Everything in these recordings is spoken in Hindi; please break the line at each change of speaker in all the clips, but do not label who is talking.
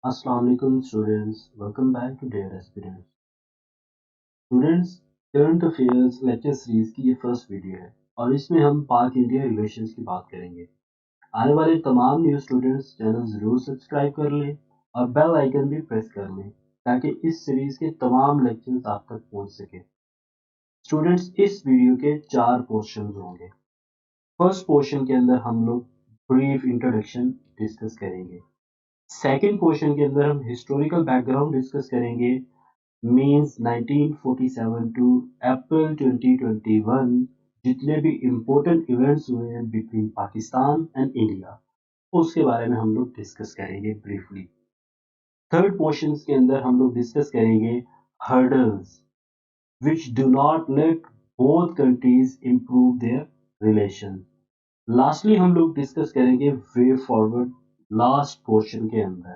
Assalamu alaikum students, welcome back to Dear Aspirants. Students, current affairs lecture series की ये फर्स्ट वीडियो है और इसमें हम पाक इंडिया रिलेशंस की बात करेंगे। आने वाले तमाम न्यू स्टूडेंट्स चैनल जरूर सब्सक्राइब कर लें और बेल आइकन भी प्रेस कर लें ताकि इस सीरीज के तमाम लेक्चर्स आप तक पहुंच सके। स्टूडेंट्स, इस वीडियो के 4 पोर्शन होंगे। फर्स्ट पोर्शन के अंदर हम लोग ब्रीफ इंट्रोडक्शन डिस्कस करेंगे। सेकेंड पोर्शन के अंदर हम हिस्टोरिकल बैकग्राउंड डिस्कस करेंगे, मीन्स 1947 टू अप्रैल 2021 जितने भी इम्पोर्टेंट इवेंट्स हुए हैं बिटवीन पाकिस्तान एंड इंडिया उसके बारे में हम लोग डिस्कस करेंगे ब्रीफली। थर्ड पोर्शन के अंदर हम लोग डिस्कस करेंगे hurdles which do not let both countries improve their relation. Lastly हम लोग डिस्कस करेंगे वे फॉरवर्ड लास्ट पोर्शन के अंदर,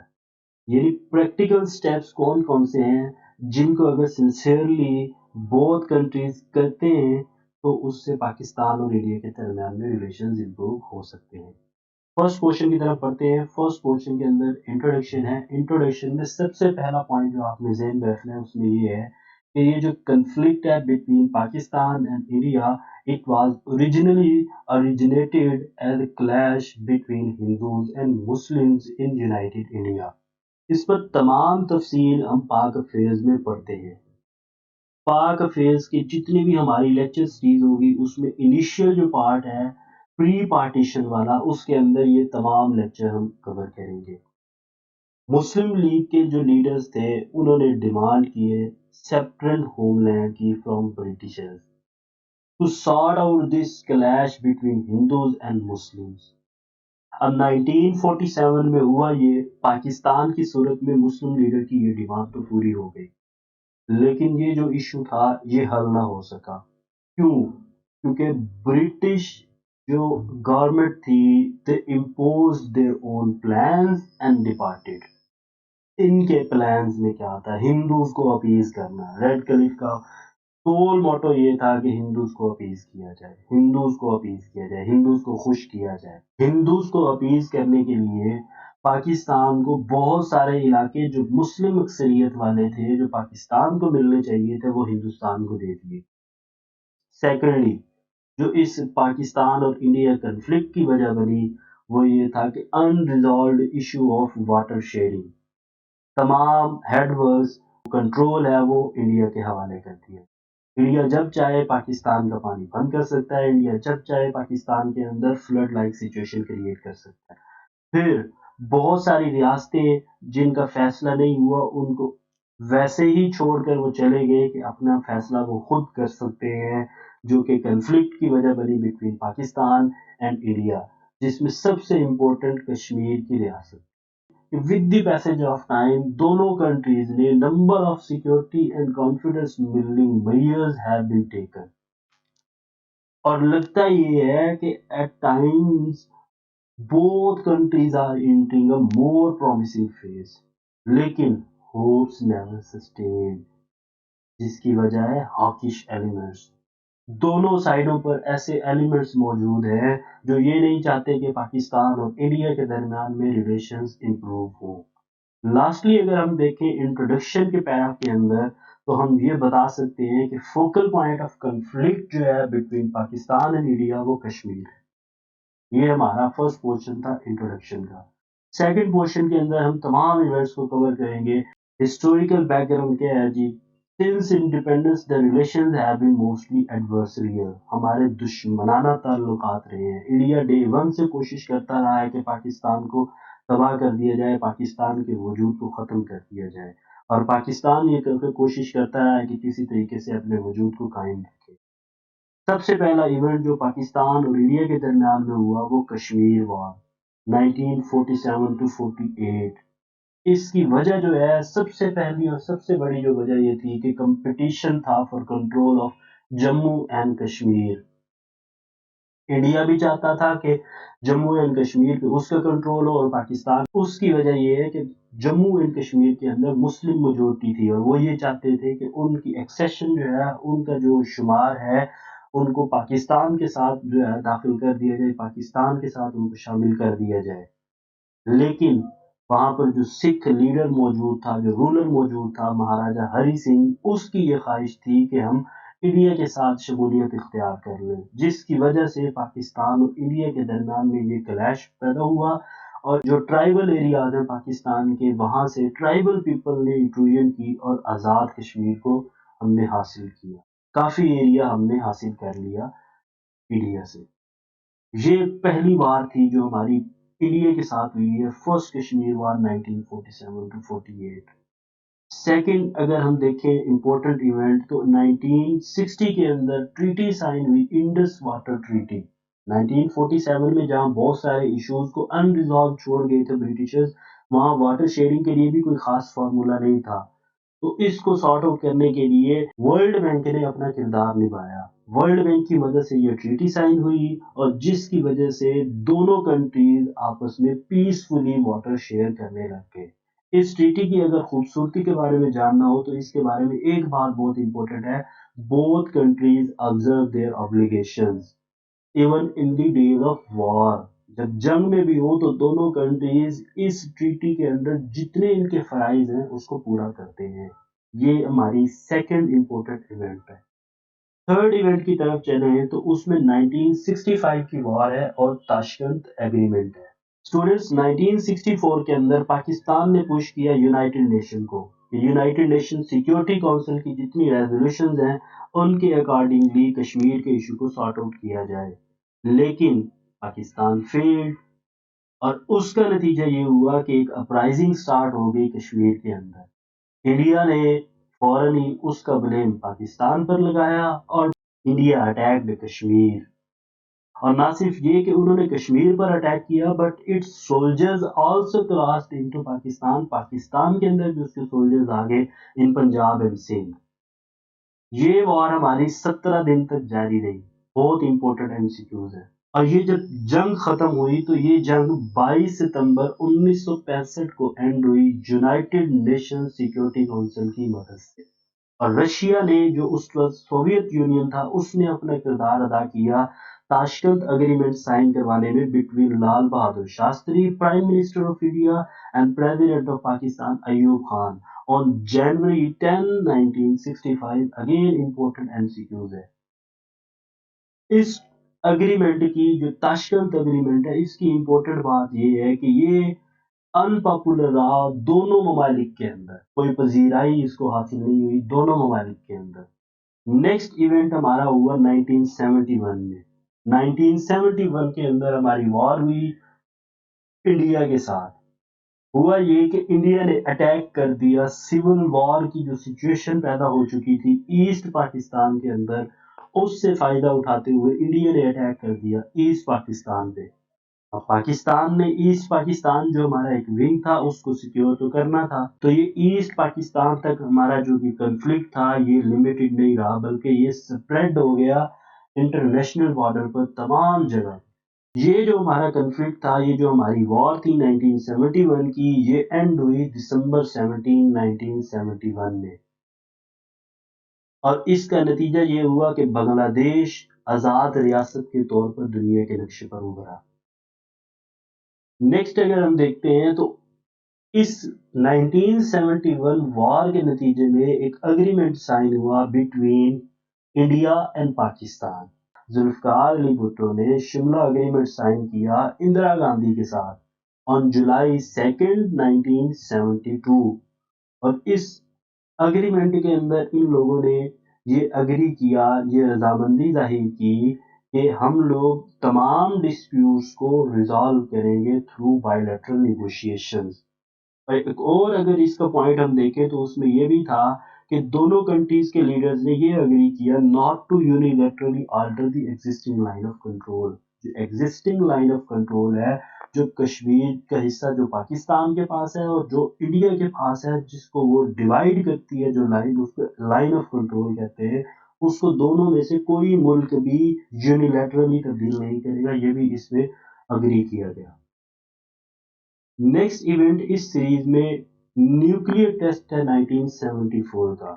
यानी प्रैक्टिकल स्टेप्स कौन कौन से हैं जिनको अगर सिंसियरली बोथ कंट्रीज करते हैं तो उससे पाकिस्तान और इंडिया के दरमियान में रिलेशंस इंप्रूव हो सकते हैं। फर्स्ट क्वेश्चन की तरफ पढ़ते हैं। फर्स्ट क्वेश्चन के अंदर इंट्रोडक्शन है। इंट्रोडक्शन में सबसे पहला पॉइंट जो आपने ज़हन में रखना है उसमें ये है कि ये जो कंफ्लिक्ट है between Pakistan and India, it was originally originated as a clash between Hindus and Muslims in United India। इस पर तमाम तफसील हम पाक अफेयर्स में पढ़ते हैं। पाक अफेयर्स की जितनी भी हमारी लेक्चर सीरीज होगी उसमें इनिशियल जो पार्ट है प्री पार्टीशन वाला, उसके अंदर ये तमाम लेक्चर हम कवर करेंगे। मुस्लिम लीग के जो लीडर्स थे उन्होंने डिमांड की है सेपरेट होमलैंड की from Britishers to sort out this clash between Hindus and Muslims. अब 1947 में हुआ ये, पाकिस्तान की सूरत में मुस्लिम लीडर की ये डिमांड तो पूरी हो गई, लेकिन ये जो इशू था ये हल ना हो सका। क्यों? क्योंकि ब्रिटिश जो गवर्नमेंट थी दे impose their own plans and departed. इनके प्लान्स में क्या था, हिंदूज को अपीज करना। रेड क्लिफ का सोल मोटो ये था कि हिंदूज को अपीज किया जाए, हिंदूज को अपीज किया जाए, हिंदूज को खुश किया जाए। हिंदूज को अपीज करने के लिए पाकिस्तान को बहुत सारे इलाके जो मुस्लिम अक्सरियत वाले थे, जो पाकिस्तान को मिलने चाहिए थे, वो हिंदुस्तान को दे दिए। सेकेंडली, जो इस पाकिस्तान और इंडिया कन्फ्लिक्ट की वजह बनी वो ये था कि unresolved issue of water sharing. तमाम हेडवर्क्स कंट्रोल है वो इंडिया के हवाले कर दिया। इंडिया जब चाहे पाकिस्तान का पानी बंद कर सकता है, इंडिया जब चाहे पाकिस्तान के अंदर फ्लड लाइक सिचुएशन क्रिएट कर सकता है। फिर बहुत सारी रियासतें जिनका फैसला नहीं हुआ उनको वैसे ही छोड़कर वो चले गए कि अपना फैसला वो खुद कर सकते हैं, जो कि कन्फ्लिक्ट की वजह बनी बिटवीन पाकिस्तान एंड इंडिया, जिसमें सबसे इम्पोर्टेंट कश्मीर की रियासत। With the passage of time दोनों कंट्रीज ने number of security and confidence building measures have been taken, और लगता ये है कि at times both countries are entering a more promising phase, लेकिन hopes never sustained, जिसकी वजह है hawkish elements। दोनों साइडों पर ऐसे एलिमेंट्स मौजूद हैं जो ये नहीं चाहते कि पाकिस्तान और इंडिया के दरमियान में रिलेशंस इंप्रूव हो। लास्टली अगर हम देखें इंट्रोडक्शन के पैरा के अंदर तो हम ये बता सकते हैं कि फोकल पॉइंट ऑफ कंफ्लिक्ट जो है बिटवीन पाकिस्तान एंड इंडिया वो कश्मीर है। ये हमारा फर्स्ट पोर्शन था इंट्रोडक्शन का। सेकंड पोर्शन के अंदर हम तमाम इवेंट्स को कवर करेंगे। हिस्टोरिकल बैकग्राउंड क्या है जी। Since independence the relations have been mostly adversarial, हमारे दुश्मनाना ताल्लुकात रहे हैं। इंडिया डे वन से कोशिश करता रहा है कि पाकिस्तान को तबाह कर दिया जाए, पाकिस्तान के वजूद को ख़त्म कर दिया जाए, और पाकिस्तान ये करके कोशिश करता रहा है कि किसी तरीके से अपने वजूद को कायम रखे। सबसे पहला इवेंट जो पाकिस्तान और इंडिया के दरमियान में हुआ वो कश्मीर वॉर 1947 टू 48। इसकी वजह जो है सबसे पहली और सबसे बड़ी जो वजह ये थी कि कंपटीशन था for control of Jammu and Kashmir. India भी चाहता था कि जम्मू एंड कश्मीर पे उसका कंट्रोल हो, और पाकिस्तान उसकी वजह ये है कि जम्मू एंड कश्मीर के अंदर मुस्लिम मेजोरिटी थी और वो ये चाहते थे कि उनकी एक्सेशन जो है, उनका जो शुमार है, उनको पाकिस्तान के साथ जो है दाखिल कर दिया जाए, पाकिस्तान के साथ उनको शामिल कर दिया जाए। लेकिन वहां पर जो सिख लीडर मौजूद था, जो रूलर मौजूद था, महाराजा हरि सिंह, उसकी ये ख्वाहिश थी कि हम इंडिया के साथ शमूलियत इख्तियार कर लें, जिसकी वजह से पाकिस्तान और इंडिया के दरमियान में ये क्लैश पैदा हुआ। और जो ट्राइबल एरियाज हैं पाकिस्तान के, वहां से ट्राइबल पीपल ने इंट्रूजन की और आज़ाद कश्मीर को हमने हासिल किया। काफ़ी एरिया हमने हासिल कर लिया इंडिया से। ये पहली बार थी जो हमारी इंडिया के साथ हुई है, first Kashmir war 1947 to 48। Second अगर हम देखें इम्पोर्टेंट इवेंट, तो 1960 के अंदर ट्रीटी साइन हुई, इंडस वाटर ट्रीटी। 1947 में जहां बहुत सारे इश्यूज को अनरिजॉल्व छोड़ गए थे ब्रिटिशर्स, वहां वाटर शेयरिंग के लिए भी कोई खास फार्मूला नहीं था। तो इसको सॉर्ट आउट करने के लिए वर्ल्ड बैंक ने अपना किरदार निभाया। वर्ल्ड बैंक की मदद से ये ट्रीटी साइन हुई और जिसकी वजह से दोनों कंट्रीज आपस में पीसफुली वाटर शेयर करने लग गए। इस ट्रीटी की अगर खूबसूरती के बारे में जानना हो तो इसके बारे में एक बात बहुत इंपॉर्टेंट है, both countries observe their obligations even in the days of war. जब जंग में भी हो तो दोनों कंट्रीज इस ट्रीटी के अंदर जितने इनके फराइज हैं उसको पूरा करते हैं। ये हमारी सेकंड इंपॉर्टेंट इवेंट है। थर्ड इवेंट की तरफ चले तो उसमें 1965 की वॉर है और ताशकंद एग्रीमेंट है। स्टूडेंट्स, 1964 के अंदर पाकिस्तान ने पुश किया यूनाइटेड नेशन को। यूनाइटेड नेशन सिक्योरिटी काउंसिल की जितनी रेजोल्यूशंस हैं उनके अकॉर्डिंगली कश्मीर के इशू को सॉर्ट आउट किया जाए, लेकिन पाकिस्तान फेल्ड और उसका नतीजा ये हुआ कि एक अपराइजिंग स्टार्ट हो गई कश्मीर के अंदर। इंडिया ने फौरन ही उसका ब्लेम पाकिस्तान पर लगाया और इंडिया अटैक्ड कश्मीर। और ना सिर्फ ये कि उन्होंने कश्मीर पर अटैक किया, but it's soldiers also crossed into Pakistan. Pakistan के अंदर भी उसके सोल्जर्स आ गए इन पंजाब एंड सिंध। ये वॉर हमारी 17 दिन तक जारी रही। बहुत इंपॉर्टेंट एमसीक्यूज है। और ये जब जंग खत्म हुई तो ये जंग 22 सितंबर 1965 को एंड हुई यूनाइटेड नेशन सिक्योरिटी काउंसिल की मदद से। और रशिया ने, जो उस वक्त सोवियत यूनियन था, उसने अपना किरदार अदा किया ताशकंद अग्रीमेंट साइन करवाने में between Lal Bahadur Shastri, prime minister of India, and president of Pakistan Ayub Khan on January 10, 1965। Again important MCQs है। इस अग्रीमेंट की, जो ताशकंद अग्रीमेंट है, इसकी इंपॉर्टेंट बात यह है कि ये अनपॉपुलर रहा दोनों ममालिक के अंदर, कोई पजीराई इसको हासिल नहीं हुई दोनों ममालिक के अंदर। नेक्स्ट इवेंट हमारा हुआ 1971 में। 1971 के अंदर हमारी वॉर हुई इंडिया के साथ। हुआ ये कि इंडिया ने अटैक कर दिया, सिविल वॉर की जो सिचुएशन पैदा हो चुकी थी ईस्ट पाकिस्तान के अंदर, उससे फायदा उठाते हुए इंडिया ने अटैक कर दिया ईस्ट पाकिस्तान पे। अब पाकिस्तान ने ईस्ट पाकिस्तान, जो हमारा एक विंग था, उसको सिक्योर तो करना था। तो ये ईस्ट पाकिस्तान तक हमारा जो भी कन्फ्लिक्ट था ये लिमिटेड नहीं रहा, बल्कि ये स्प्रेड हो गया इंटरनेशनल बॉर्डर पर तमाम जगह। ये जो हमारा कन्फ्लिक्ट था, ये जो हमारी वॉर थी 1971 की, ये एंड हुई दिसंबर 17, 1971 में। और इसका नतीजा ये हुआ कि बांग्लादेश आज़ाद रियासत के तौर पर दुनिया के नक्शे पर उभरा। नेक्स्ट अगर हम देखते हैं तो इस 1971 वॉर के नतीजे में एक अग्रीमेंट साइन हुआ between India and Pakistan. Zulfikar Ali Bhutto ने शिमला अग्रीमेंट साइन किया इंदिरा गांधी के साथ ऑन जुलाई 2, 1972। और इस अग्रीमेंट के अंदर इन लोगों ने ये अग्री किया, ये रजामंदी जाहिर की कि हम लोग तमाम डिस्प्यूट्स को रिजॉल्व करेंगे थ्रू बायलैटरल निगोशिएशंस। और एक और अगर इसका पॉइंट हम देखें तो उसमें यह भी था कि दोनों कंट्रीज के लीडर्स ने ये अग्री किया not to unilaterally alter the existing line of control. जो एग्जिस्टिंग लाइन ऑफ कंट्रोल है, जो कश्मीर का हिस्सा जो पाकिस्तान के पास है और जो इंडिया के पास है, जिसको वो डिवाइड करती है जो लाइन, उसको लाइन ऑफ कंट्रोल कहते हैं, उसको दोनों में से कोई मुल्क भी यूनिलैटरली तब्दील नहीं करेगा। ये भी इसमें अग्री किया गया। नेक्स्ट इवेंट इस सीरीज में न्यूक्लियर टेस्ट है 1974 का।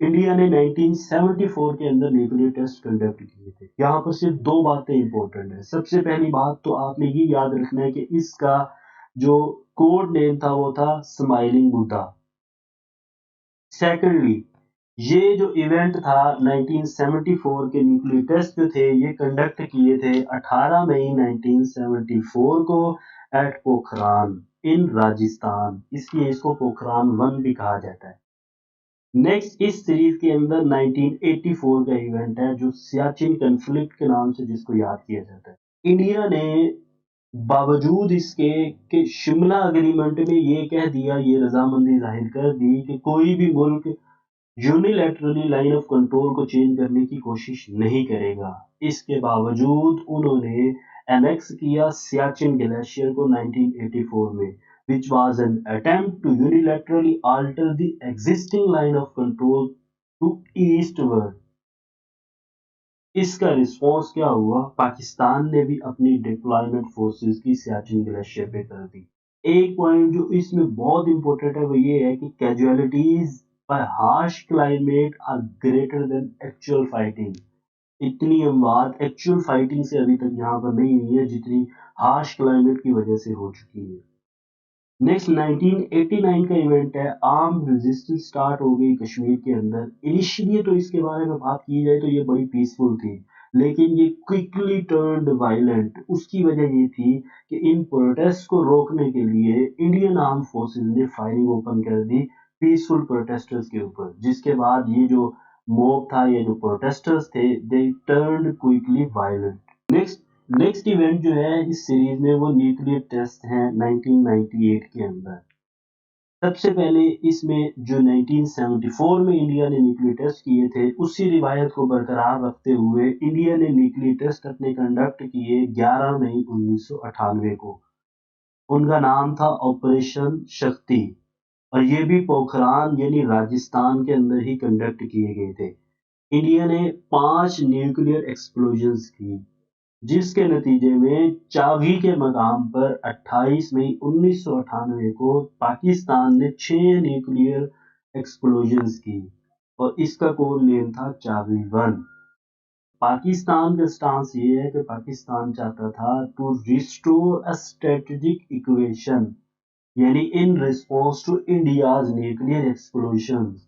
इंडिया ने 1974 के अंदर न्यूक्लियर टेस्ट कंडक्ट किए थे। यहाँ पर सिर्फ दो बातें इंपॉर्टेंट है। सबसे पहली बात तो आपने ये याद रखना है कि इसका जो कोड नेम था वो था स्माइलिंग बुद्धा। सेकेंडली, ये जो इवेंट था 1974 के न्यूक्लियर टेस्ट जो थे ये कंडक्ट किए थे 18 मई 1974 को एट पोखरान इन राजस्थान, इसलिए इसको पोखरान 1 भी कहा जाता है। नेक्स्ट इस सीरीज के अंदर 1984 का इवेंट है जो सियाचिन कन्फ्लिक्ट के नाम से जिसको याद किया जाता है। इंडिया ने बावजूद इसके कि शिमला एग्रीमेंट में ये कह दिया, ये रजामंदी जाहिर कर दी कि कोई भी मुल्क यूनिलैटरली लाइन ऑफ कंट्रोल को चेंज करने की कोशिश नहीं करेगा। इसके बावजूद उन्होंने एनेक्स किया सियाचिन ग्लेशियर को 1984 में, which was an attempt to unilaterally alter the existing line of control to eastward। इसका रिस्पॉन्स क्या हुआ? पाकिस्तान ने भी अपनी डिप्लॉयमेंट फोर्सेस की सियाचिन ग्लेशियर पे कर दी। एक पॉइंट जो इसमें बहुत इंपॉर्टेंट है वो ये है कि casualties by harsh climate are greater than actual fighting. इतनी अमवात एक्चुअल फाइटिंग से अभी तक यहाँ पर नहीं हुई है जितनी हार्श क्लाइमेट की वजह से हो चुकी है। नेक्स्ट 1989 का इवेंट है, आर्म रेजिस्टेंस स्टार्ट हो गई कश्मीर के अंदर। इनिशियली तो इसके बारे में बात की जाए तो ये बड़ी पीसफुल थी, लेकिन ये क्विकली टर्न्ड वायलेंट। उसकी वजह ये थी कि इन प्रोटेस्ट को रोकने के लिए इंडियन आर्म फोर्सेस ने फायरिंग ओपन कर दी पीसफुल प्रोटेस्टर्स के ऊपर, जिसके बाद ये जो मॉब था, ये जो प्रोटेस्टर्स थे, दे turned quickly violent. Next event जो है इस सीरीज में वो न्यूक्लियर टेस्ट है 1998 के अंदर। सबसे पहले इसमें जो 1974 में इंडिया ने न्यूक्लियर टेस्ट किए थे उसी रिवायत को बरकरार रखते हुए इंडिया ने न्यूक्लियर टेस्ट अपने कंडक्ट किए 11 मई 1998 को। उनका नाम था ऑपरेशन शक्ति, और ये भी पोखरान यानी राजस्थान के अंदर ही कंडक्ट किए गए थे। इंडिया ने 5 न्यूक्लियर एक्सप्लोजन्स की, जिसके नतीजे में चावी के मकाम पर 28 मई 1998 को पाकिस्तान ने 6 न्यूक्लियर एक्सप्लोजन्स की, और इसका कोड नेम था चावी 1। पाकिस्तान का स्टांस ये है कि पाकिस्तान चाहता था to restore a strategic equation, यानी in response to India's nuclear explosions.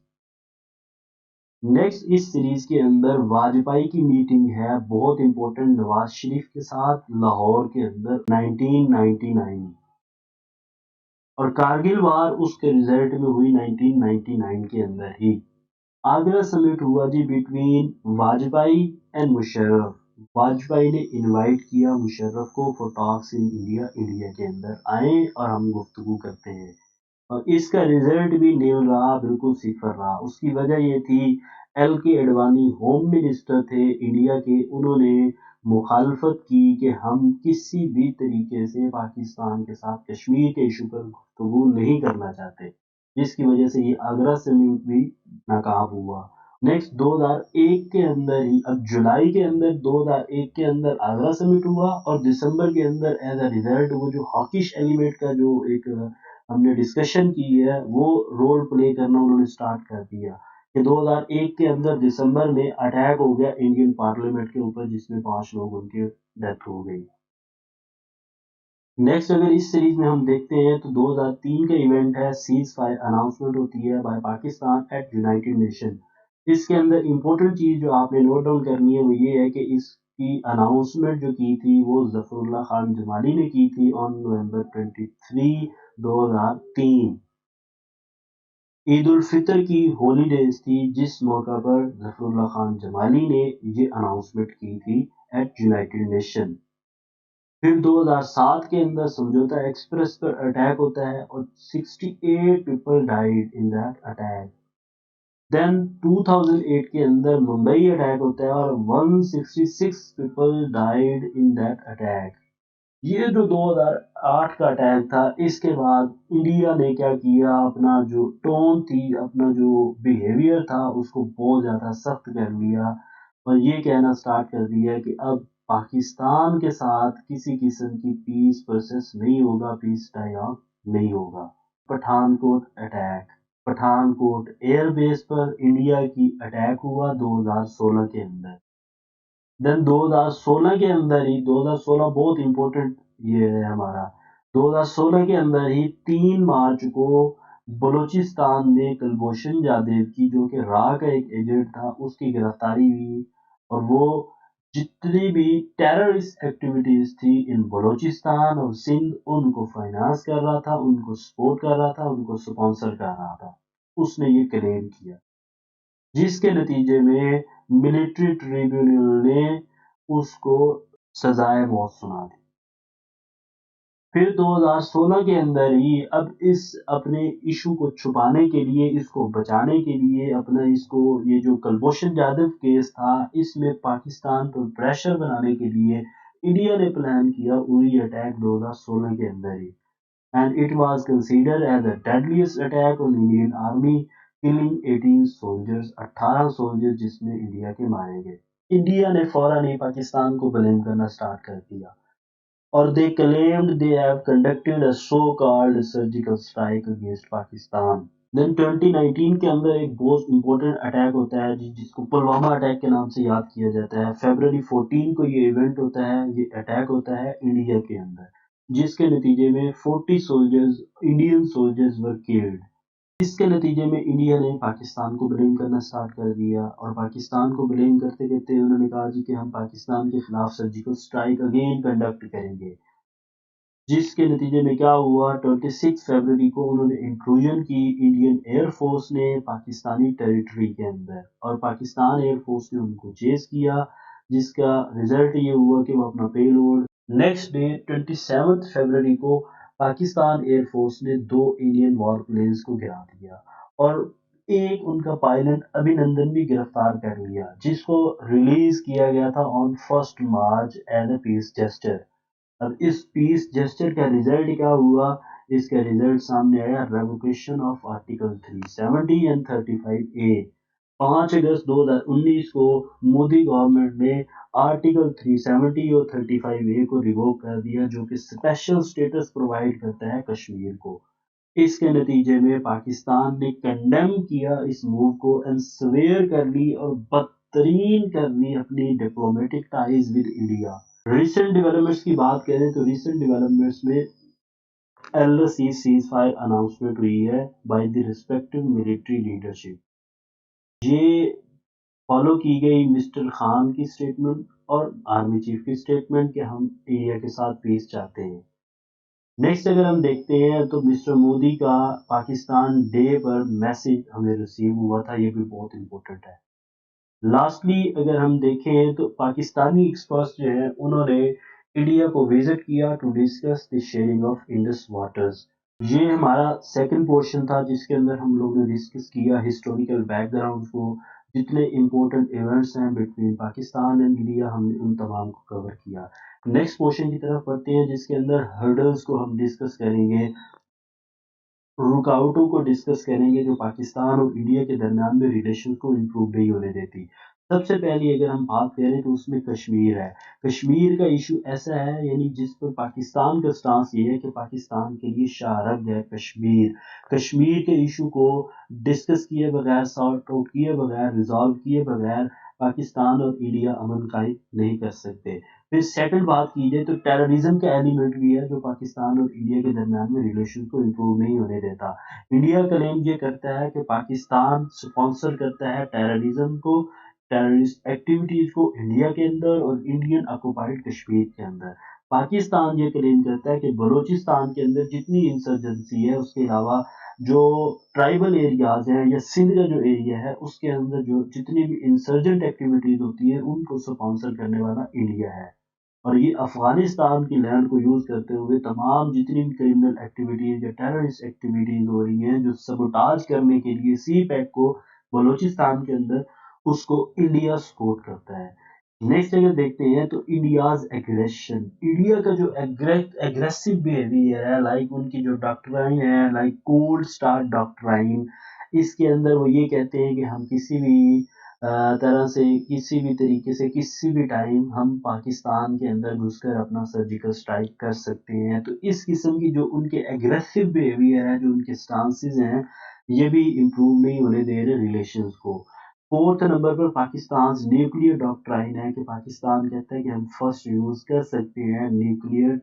Next इस सीरीज के अंदर वाजपेयी की मीटिंग है बहुत इंपॉर्टेंट नवाज शरीफ के साथ लाहौर के अंदर 1999, और कारगिल वार उसके रिजल्ट में हुई 1999 के अंदर ही। आगरा समिट हुआ जी बिटवीन वाजपेयी एंड मुशर्रफ। वाजपेयी ने इनवाइट किया मुशर्रफ को for talks in India, India के अंदर आए और हम गुफ्तगू करते हैं, और इसका रिजल्ट भी नील रहा, बिल्कुल सिफर रहा। उसकी वजह ये थी एल के एडवाणी होम मिनिस्टर थे इंडिया के, उन्होंने मुखालफत की कि हम किसी भी तरीके से पाकिस्तान के साथ कश्मीर के इशू पर गुफ्तगू नहीं करना चाहते, जिसकी वजह से ये आगरा समिट भी नाकाम हुआ। नेक्स्ट 2001 के अंदर ही, अब जुलाई के अंदर 2001 के अंदर आगरा समिट हुआ, और दिसंबर के अंदर एज अ रिजल्ट वो जो हॉकिश एलिमेंट का जो एक हमने डिस्कशन की है वो रोल प्ले करना उन्होंने स्टार्ट कर दिया कि 2001 के अंदर दिसंबर में अटैक हो गया इंडियन पार्लियामेंट के ऊपर, जिसमें 5 लोग उनकी डेथ हो गई। नेक्स्ट अगर इस सीरीज में हम देखते हैं तो 2003 का इवेंट है, सीज फायर अनाउंसमेंट होती है by Pakistan at United Nation. इसके अंदर इंपॉर्टेंट चीज जो आपने नोट डाउन करनी है वो ये है कि इसकी अनाउंसमेंट जो की थी वो जफरुल्लाह खान जमाली ने की थी ऑन नवंबर 23, 2003। ईद उल फितर की हॉलीडेज थी, जिस मौका पर जफरुल्लाह खान जमाली ने ये अनाउंसमेंट की थी एट यूनाइटेड नेशन। फिर 2007 के अंदर समझौता एक्सप्रेस पर अटैक होता है और 68 people died in that attack. Then 2008 के अंदर मुंबई अटैक होता है और 166 people died in that attack. ये जो 2008 का अटैक था, इसके बाद इंडिया ने क्या किया, अपना जो टोन थी, अपना जो बिहेवियर था उसको बहुत ज़्यादा सख्त कर लिया, और ये कहना स्टार्ट कर दिया कि अब पाकिस्तान के साथ किसी किस्म की पीस प्रोसेस नहीं होगा, पीस डायलॉग नहीं होगा। पठानकोट अटैक, पठानकोट एयरबेस पर इंडिया की अटैक हुआ 2016 के अंदर। देन 2016 के अंदर ही, 2016 बहुत इंपॉर्टेंट ये है हमारा, 2016 के अंदर ही 3 मार्च को बलूचिस्तान में कुलभूषण जाधव की, जो कि रा का एक एजेंट था, उसकी गिरफ्तारी हुई और वो जितनी भी टेररिस्ट एक्टिविटीज थी इन बलूचिस्तान और सिंध उनको फाइनेंस कर रहा था, उनको सपोर्ट कर रहा था, उनको स्पॉन्सर कर रहा था, उसने ये क्लेम किया, जिसके नतीजे में मिलिट्री ट्रिब्यूनल ने उसको सजाए मौत सुना दी। फिर 2016 के अंदर ही अब इस अपने इशू को छुपाने के लिए, इसको बचाने के लिए, अपना इसको, ये जो कुलभूषण जाधव केस था, इसमें पाकिस्तान पर प्रेशर बनाने के लिए इंडिया ने प्लान किया उरी अटैक 2016 के अंदर ही, and it was considered as the deadliest attack on Indian Army, killing 18 soldiers, 18 soldier जिसमें इंडिया के मारे गए। इंडिया ने फौरन ही पाकिस्तान को ब्लेम करना स्टार्ट कर दिया और they claimed they have conducted a so-called surgical strike against Pakistan. Then 2019 के अंदर एक बहुत इंपॉर्टेंट अटैक होता है जिसको पुलवामा अटैक के नाम से याद किया जाता है। February 14 को ये इवेंट होता है, ये अटैक होता है इंडिया के अंदर, जिसके नतीजे में 40 soldiers, Indian soldiers were killed. इसके नतीजे में इंडिया ने पाकिस्तान को ब्लेम करना स्टार्ट कर दिया और पाकिस्तान को ब्लेम करते करते उन्होंने कहा जी कि हम पाकिस्तान के खिलाफ सर्जिकल स्ट्राइक अगेन कंडक्ट करेंगे, जिसके नतीजे में क्या हुआ, 26 फरवरी को उन्होंने इंक्लूजन की इंडियन एयरफोर्स ने पाकिस्तानी टेरिटरी के अंदर, और पाकिस्तान एयरफोर्स ने उनको चेस किया, जिसका रिजल्ट ये हुआ कि वो अपना पेलोड नेक्स्ट डे 27 फरवरी को पाकिस्तान एयरफोर्स ने 2 इंडियन वॉर प्लेन्स को गिरा दिया और एक उनका पायलट अभिनंदन भी गिरफ्तार कर लिया, जिसको रिलीज किया गया था on 1 March as a peace gesture. अब इस पीस जेस्चर का रिजल्ट क्या हुआ, इसका रिजल्ट सामने आया, revocation of article 370 and 35A। 5 अगस्त 2019 को मोदी गवर्नमेंट ने आर्टिकल 370 और 35A को रिवोक कर दिया, जो कि स्पेशल स्टेटस प्रोवाइड करता है कश्मीर को। इसके नतीजे में पाकिस्तान ने कंडेम किया इस मूव को एंड स्वेयर कर ली और बदतरीन कर ली अपनी diplomatic ties with India. Recent developments की बात करें तो रिसेंट डेवलपमेंट्स में एलओसी सीज फायर अनाउंसमेंट हुई है by the respective military leadership. ये फॉलो की गई मिस्टर खान की स्टेटमेंट और आर्मी चीफ की स्टेटमेंट कि हम इंडिया के साथ पीस चाहते हैं। नेक्स्ट अगर हम देखते हैं तो मिस्टर मोदी का पाकिस्तान डे पर मैसेज हमें रिसीव हुआ था, ये भी बहुत इंपॉर्टेंट है। लास्टली अगर हम देखें तो पाकिस्तानी एक्सपर्ट्स जो हैं उन्होंने इंडिया को विजिट किया to discuss the sharing of Indus waters. ये हमारा सेकंड पोर्शन था जिसके अंदर हम लोग ने डिस्कस किया हिस्टोरिकल बैकग्राउंड को, जितने इम्पोर्टेंट इवेंट्स हैं बिटवीन पाकिस्तान एंड इंडिया, हमने उन तमाम को कवर किया। नेक्स्ट पोर्शन की तरफ बढ़ते हैं जिसके अंदर हर्डल्स को हम डिस्कस करेंगे, रुकावटों को डिस्कस करेंगे जो पाकिस्तान और इंडिया के दरमियान में रिलेशन को इम्प्रूव नहीं होने देती। सबसे पहली अगर हम बात करें तो उसमें कश्मीर है। कश्मीर का इशू ऐसा है, यानी जिस पर पाकिस्तान का स्टांस ये है कि पाकिस्तान के लिए शाहरग है कश्मीर। कश्मीर के इशू को डिस्कस किए बगैर, सॉर्ट आउट किए बगैर, रिजॉल्व किए बगैर पाकिस्तान और इंडिया अमन कायम नहीं कर सकते। फिर सेकंड बात की जाए तो टेररिज्म का एलिमेंट भी है जो पाकिस्तान और इंडिया के दरमियान में रिलेशन को इम्प्रूव नहीं होने देता। इंडिया क्लेम ये करता है कि पाकिस्तान स्पॉन्सर करता है टेररिज्म को, टेररिस्ट एक्टिविटीज को इंडिया के अंदर और इंडियन ऑक्युपाइड कश्मीर के अंदर। पाकिस्तान ये क्लेम करता है कि बलूचिस्तान के अंदर जितनी इंसर्जेंसी है उसके अलावा जो ट्राइबल एरियाज हैं या सिंध का जो एरिया है उसके अंदर जो जितनी भी इंसर्जेंट एक्टिविटीज होती है उनको स्पॉन्सर करने वाला इंडिया है। और ये अफगानिस्तान की लैंड को यूज करते हुए तमाम जितनी भी क्रिमिनल एक्टिविटीज या टेररिस्ट एक्टिविटीज हो रही हैं जो सबोटाज करने के लिए सी पैक को बलूचिस्तान के अंदर, उसको इंडिया सपोर्ट करता है। नेक्स्ट अगर देखते हैं तो इंडियाज एग्रेशन, इंडिया का जो एग्रेसिव बिहेवियर है, लाइक उनकी जो डॉक्ट्राइन है, लाइक कोल्ड स्टार डॉक्ट्राइन, इसके अंदर वो ये कहते हैं कि हम किसी भी तरह से, किसी भी तरीके से, किसी भी टाइम हम पाकिस्तान के अंदर घुसकर अपना सर्जिकल स्ट्राइक कर सकते हैं। तो इस किस्म की जो उनके एग्रेसिव बिहेवियर है, जो उनके स्टांसेस हैं, ये भी इम्प्रूव नहीं होने दे रहे रिलेशंस को। फोर्थ नंबर पर पाकिस्तान न्यूक्लियर डॉक्ट्राइन है कि पाकिस्तान कहता है कि हम फर्स्ट यूज कर सकते हैं न्यूक्लियर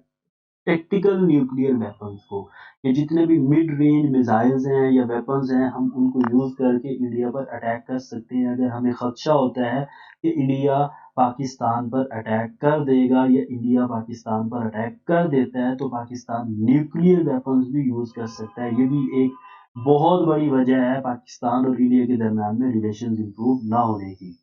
टैक्टिकल न्यूक्लियर वेपन्स को। ये जितने भी मिड रेंज मिसाइल्स हैं या वेपन्स हैं, हम उनको यूज़ करके इंडिया पर अटैक कर सकते हैं। अगर हमें खदशा होता है कि इंडिया पाकिस्तान पर अटैक कर देगा या इंडिया पाकिस्तान पर अटैक कर देता है, तो पाकिस्तान न्यूक्लियर वेपन्स भी यूज़ कर सकता है। ये भी एक बहुत बड़ी वजह है पाकिस्तान और इंडिया के दरमियान में रिलेशंस इंप्रूव ना होने की।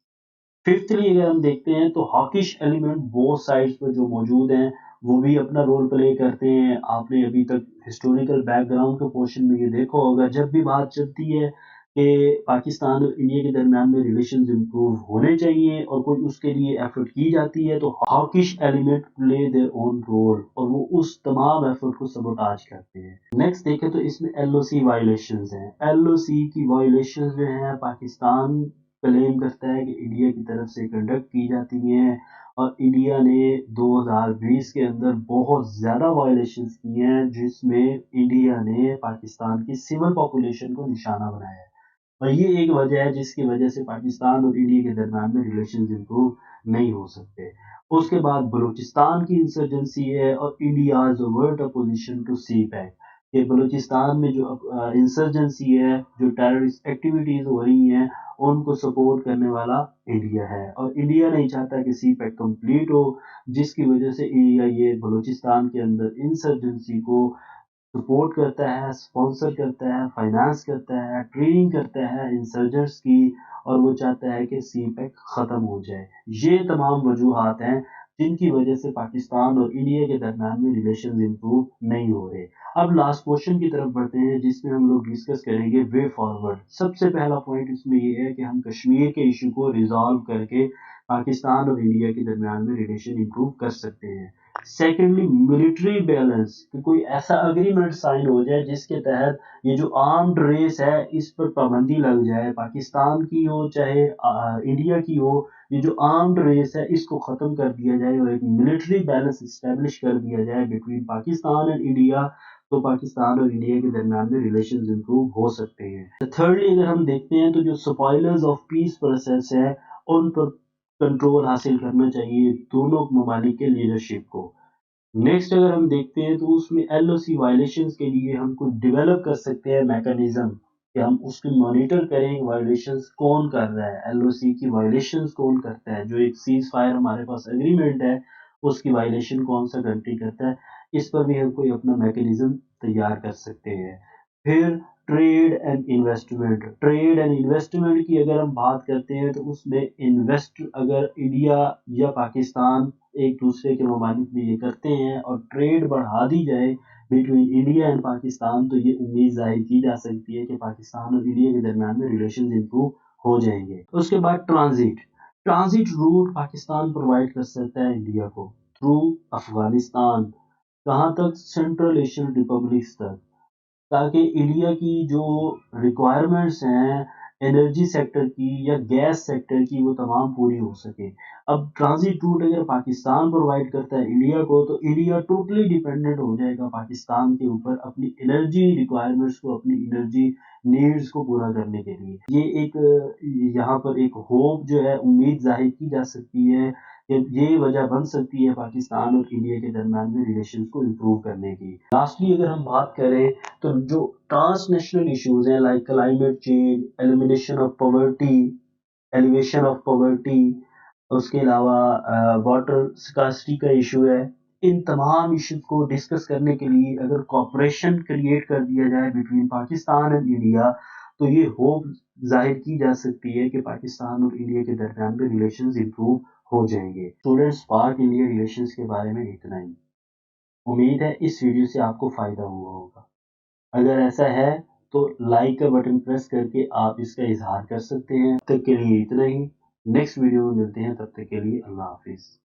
फिफ्थली अगर हम देखते हैं तो हॉकिश एलिमेंट बोथ साइड्स पर जो मौजूद हैं, वो भी अपना रोल प्ले करते हैं। आपने अभी तक हिस्टोरिकल बैकग्राउंड के पोर्शन में ये देखा होगा, जब भी बात चलती है कि पाकिस्तान और इंडिया के दरमियान में रिलेशंस इंप्रूव होने चाहिए और कोई उसके लिए एफर्ट की जाती है, तो hawkish element play their own role और वो उस तमाम एफर्ट को सबोटाज करते हैं। नेक्स्ट देखें तो इसमें एलओसी वायलेशंस हैं। एलओसी की वायलेशंस जो हैं, पाकिस्तान क्लेम करता है कि इंडिया की तरफ से कंडक्ट की जाती हैं और इंडिया ने 2020 के अंदर बहुत ज़्यादा वायलेशंस की हैं, जिसमें इंडिया ने पाकिस्तान की सिविल पॉपुलेशन को निशाना बनाया है। और ये एक वजह है जिसकी वजह से पाकिस्तान और इंडिया के दरमियान में रिलेशंस इंप्रूव नहीं हो सकते। उसके बाद बलूचिस्तान की इंसर्जेंसी है और India's overt opposition to CPEC. ये बलूचिस्तान में जो इंसर्जेंसी है, जो टेररिस्ट एक्टिविटीज हो रही हैं, उनको सपोर्ट करने वाला इंडिया है और इंडिया नहीं चाहता कि सी पैक कंप्लीट हो, जिसकी वजह से इंडिया ये बलूचिस्तान के अंदर इंसर्जेंसी को सपोर्ट करता है, स्पॉन्सर करता है, फाइनेंस करता है, ट्रेनिंग करता है इंसर्जर्स की, और वो चाहता है कि सी पैक ख़त्म हो जाए। ये तमाम वजूहात हैं जिनकी वजह से पाकिस्तान और इंडिया के दरमियान में रिलेशंस इंप्रूव नहीं हो रहे। अब लास्ट क्वेश्चन की तरफ बढ़ते हैं, जिसमें हम लोग डिस्कस करेंगे वे फॉरवर्ड। सबसे पहला पॉइंट इसमें ये है कि हम कश्मीर के इशू को रिजॉल्व करके पाकिस्तान और इंडिया के दरमियान में रिलेशन इंप्रूव कर सकते हैं। सेकेंडली, मिलिट्री बैलेंस, कि कोई ऐसा अग्रीमेंट साइन हो जाए जिसके तहत ये जो आर्म्ड रेस है इस पर पाबंदी लग जाए, पाकिस्तान की हो चाहे इंडिया की हो, ये जो आर्म्ड रेस है इसको ख़त्म कर दिया जाए और एक मिलिट्री बैलेंस इस्टेब्लिश कर दिया जाए बिटवीन पाकिस्तान एंड इंडिया, तो पाकिस्तान और इंडिया के दरमियान में रिलेशंस इंप्रूव हो सकते हैं। थर्डली अगर हम देखते हैं तो जो स्पॉयलर्स ऑफ पीस प्रोसेस है, उन पर कंट्रोल हासिल करना चाहिए दोनों ममालिक के लीडरशिप को। नेक्स्ट अगर हम देखते हैं तो उसमें एलओसी वायलेशंस के लिए हम कुछ डेवलप कर सकते हैं मैकेनिज्म, कि हम उसको मॉनिटर करें वायलेशंस कौन कर रहा है, एलओसी की वायलेशंस कौन करता है। जो एक सीज फायर हमारे पास एग्रीमेंट है, उसकी वायलेशन कौन सा कंट्री करता है, इस पर भी हम कोई अपना मैकेनिज्म तैयार कर सकते हैं। फिर ट्रेड एंड इन्वेस्टमेंट की अगर हम बात करते हैं तो उसमें इन्वेस्ट अगर इंडिया या पाकिस्तान एक दूसरे के ममालिक में ये करते हैं और ट्रेड बढ़ा दी जाए बिटवीन इंडिया एंड पाकिस्तान, तो ये उम्मीद जाहिर की जा सकती है कि पाकिस्तान और इंडिया के दरमियान में रिलेशन इंप्रूव हो जाएंगे। उसके बाद ट्रांजिट रूट पाकिस्तान प्रोवाइड कर सकता है इंडिया को थ्रू अफगानिस्तान, कहाँ तक, सेंट्रल एशियन रिपब्लिक्स तक, ताकि इंडिया की जो रिक्वायरमेंट्स हैं एनर्जी सेक्टर की या गैस सेक्टर की, वो तमाम पूरी हो सके। अब ट्रांजिट रूट अगर पाकिस्तान प्रोवाइड करता है इंडिया को, तो इंडिया टोटली डिपेंडेंट हो जाएगा पाकिस्तान के ऊपर अपनी एनर्जी रिक्वायरमेंट्स को, अपनी एनर्जी नीड्स को पूरा करने के लिए। ये एक यहाँ पर एक होप जो है, उम्मीद जाहिर की जा सकती है कि ये वजह बन सकती है पाकिस्तान और इंडिया के दरमियान में रिलेशंस को इम्प्रूव करने की। लास्टली अगर हम बात करें तो जो ट्रांसनेशनल इश्यूज हैं like climate change, elevation of poverty, उसके अलावा वाटर स्कार्सिटी का इशू है, इन तमाम इश्यूज को डिस्कस करने के लिए अगर कॉपरेशन क्रिएट कर दिया जाए बिटवीन पाकिस्तान एंड इंडिया, तो ये होप जाहिर की जा सकती है कि पाकिस्तान और इंडिया के दरमियान में रिलेशंस इंप्रूव हो जाएंगे। स्टूडेंट्स, पाक इंडिया रिलेशंस के बारे में इतना ही। उम्मीद है इस वीडियो से आपको फ़ायदा हुआ होगा। अगर ऐसा है तो लाइक का बटन प्रेस करके आप इसका इजहार कर सकते हैं। तब तक के लिए इतना ही। नेक्स्ट वीडियो में मिलते हैं, तब तक के लिए अल्लाह हाफिज़।